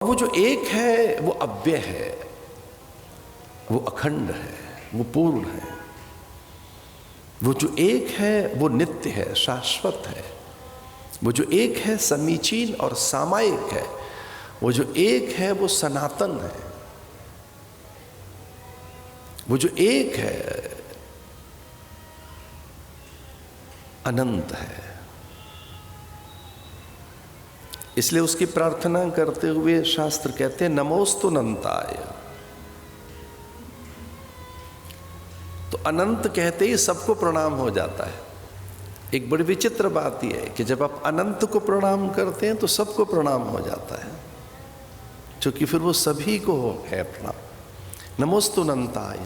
वो जो एक है वो अव्यय है, वो अखंड है, वो पूर्ण है। वो जो एक है वो नित्य है, शाश्वत है। वो जो एक है समीचीन और सामायिक है। वो जो एक है वो सनातन है। वो जो एक है अनंत है। इसलिए उसकी प्रार्थना करते हुए शास्त्र कहते हैं नमोस्तु अनंताय। तो अनंत कहते ही सबको प्रणाम हो जाता है। एक बड़ी विचित्र बात यह है कि जब आप अनंत को प्रणाम करते हैं तो सबको प्रणाम हो जाता है, क्योंकि फिर वो सभी को है प्रणाम। नमोस्तु अनंताय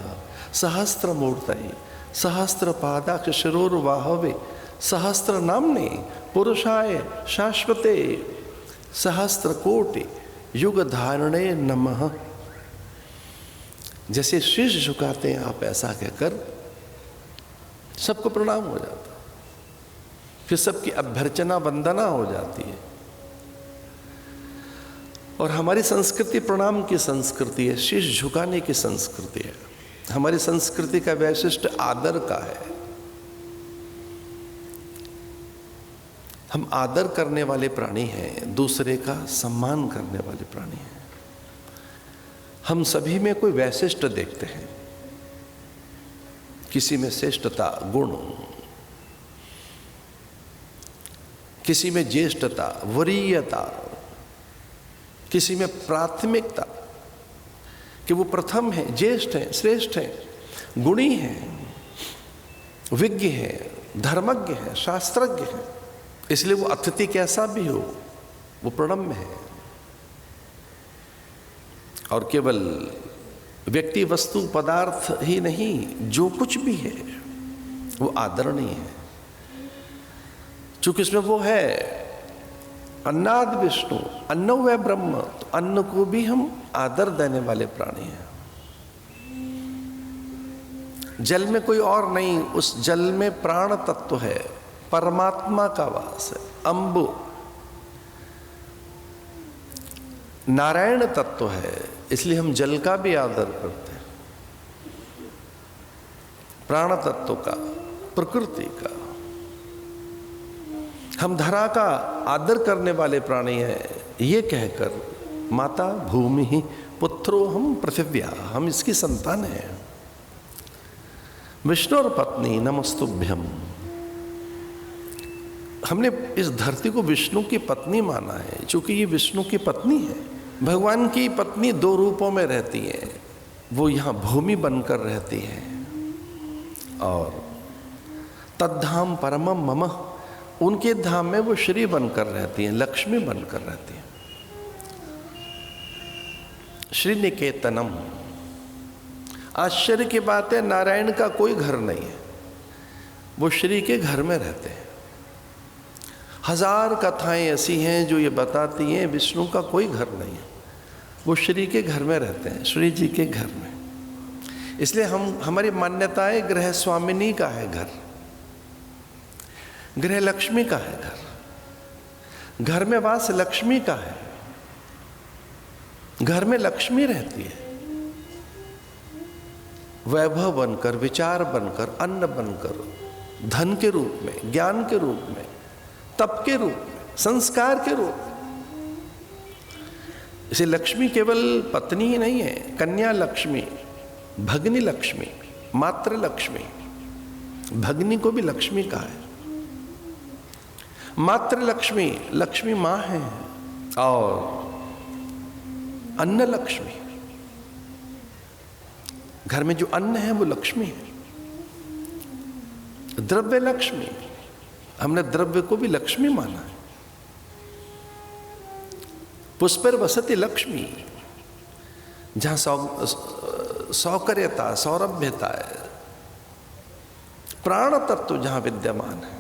सहस्त्र मूर्तये सहस्त्र पादाक्ष शिरोर्वाहवे सहस्त्र नाम्ने पुरुषाय शाश्वते सहस्त्र कोटि युग धारणे नमः। जैसे शीश झुकाते हैं आप, ऐसा कहकर सबको प्रणाम हो जाता, फिर सबकी अभ्यर्चना वंदना हो जाती है। और हमारी संस्कृति प्रणाम की संस्कृति है, शीश झुकाने की संस्कृति है। हमारी संस्कृति का वैशिष्ट आदर का है। हम आदर करने वाले प्राणी हैं, दूसरे का सम्मान करने वाले प्राणी हैं। हम सभी में कोई वैशिष्ट देखते हैं, किसी में श्रेष्ठता गुण, किसी में ज्येष्ठता वरीयता, किसी में प्राथमिकता कि वो प्रथम है, ज्येष्ठ है, श्रेष्ठ है, गुणी है, विज्ञ है, धर्मज्ञ है, शास्त्रज्ञ है। इसलिए वो अतिथि कैसा भी हो वो प्रणम्य है। और केवल व्यक्ति वस्तु पदार्थ ही नहीं, जो कुछ भी है वो आदरणीय है। चूंकि इसमें वो है अन्नाद विष्णु अन्नो वै ब्रह्म, तो अन्न को भी हम आदर देने वाले प्राणी हैं। जल में कोई और नहीं, उस जल में प्राण तत्व है, परमात्मा का वास है। अंबु नारायण तत्व है, इसलिए हम जल का भी आदर करते हैं, प्राण तत्व का, प्रकृति का। हम धरा का आदर करने वाले प्राणी हैं, ये कहकर माता भूमि ही पुत्रो हम पृथिव्या, हम इसकी संतान हैं। विष्णु और पत्नी नमस्तुभ्यम। हमने इस धरती को विष्णु की पत्नी माना है, क्योंकि ये विष्णु की पत्नी है। भगवान की पत्नी दो रूपों में रहती है। वो यहाँ भूमि बनकर रहती है और तद्धाम परमम मम, उनके धाम में वो श्री बनकर रहती हैं, लक्ष्मी बनकर रहती हैं। श्री निकेतनम। आश्चर्य की बात है, नारायण का कोई घर नहीं है, वो श्री के घर में रहते हैं। हजार कथाएं ऐसी हैं जो ये बताती हैं विष्णु का कोई घर नहीं है, वो श्री के घर में रहते हैं, श्री जी के घर में। इसलिए हमारी मान्यताएं गृह स्वामिनी का है घर, गृह लक्ष्मी का है घर, घर में वास लक्ष्मी का है, घर में लक्ष्मी रहती है। वैभव बनकर, विचार बनकर, अन्न बनकर, धन के रूप में, ज्ञान के रूप में, तप के रूप में, संस्कार के रूप में। इसे लक्ष्मी केवल पत्नी ही नहीं है, कन्या लक्ष्मी, भगनी लक्ष्मी, मात्र लक्ष्मी, भगनी को भी लक्ष्मी कहा है। मात्र लक्ष्मी, लक्ष्मी मां है, और अन्न लक्ष्मी, घर में जो अन्न है वो लक्ष्मी है। द्रव्य लक्ष्मी, हमने द्रव्य को भी लक्ष्मी माना है। पुष्पर वसति लक्ष्मी, जहां सौकर्यता, सौरभ्यता है, प्राण तत्व जहां विद्यमान है,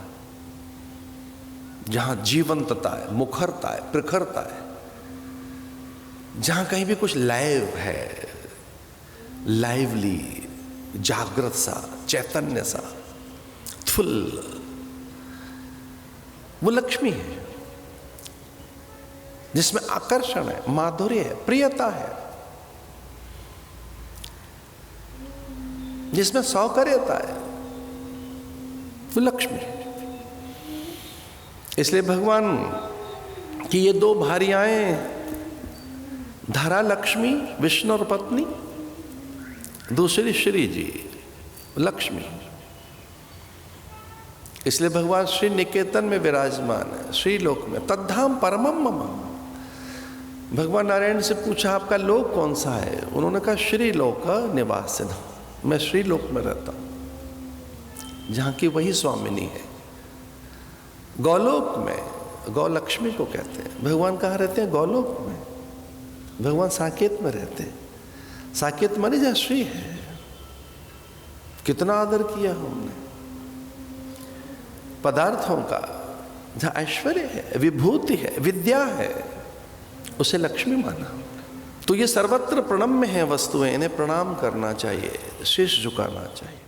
जहां जीवंतता है, मुखरता है, प्रखरता है, जहां कहीं भी कुछ लाइव है, लाइवली, जागृत सा, चैतन्य सा, फुल, वो लक्ष्मी है। जिसमें आकर्षण है, माधुर्य है, प्रियता है, जिसमें सौकर्यता है, वो लक्ष्मी। इसलिए भगवान की ये दो भार्याएं, धरा लक्ष्मी विष्णु और पत्नी, दूसरी श्री जी लक्ष्मी। इसलिए भगवान श्री निकेतन में विराजमान है, श्री लोक में। तद्धाम परमम मम। भगवान नारायण से पूछा आपका लोक कौन सा है? उन्होंने कहा श्री लोक निवास, मैं श्री लोक में रहता हूं, जहां की वही स्वामिनी है। गौलोक में, गौ लक्ष्मी को कहते हैं। भगवान कहाँ रहते हैं? गौलोक में। भगवान साकेत में रहते हैं। साकेत माने जहाँ श्री है। कितना आदर किया हमने पदार्थों का, जहाँ ऐश्वर्य है, विभूति है, विद्या है, उसे लक्ष्मी माना। तो ये सर्वत्र प्रणम्य है वस्तुएं, इन्हें प्रणाम करना चाहिए, शीश झुकाना चाहिए।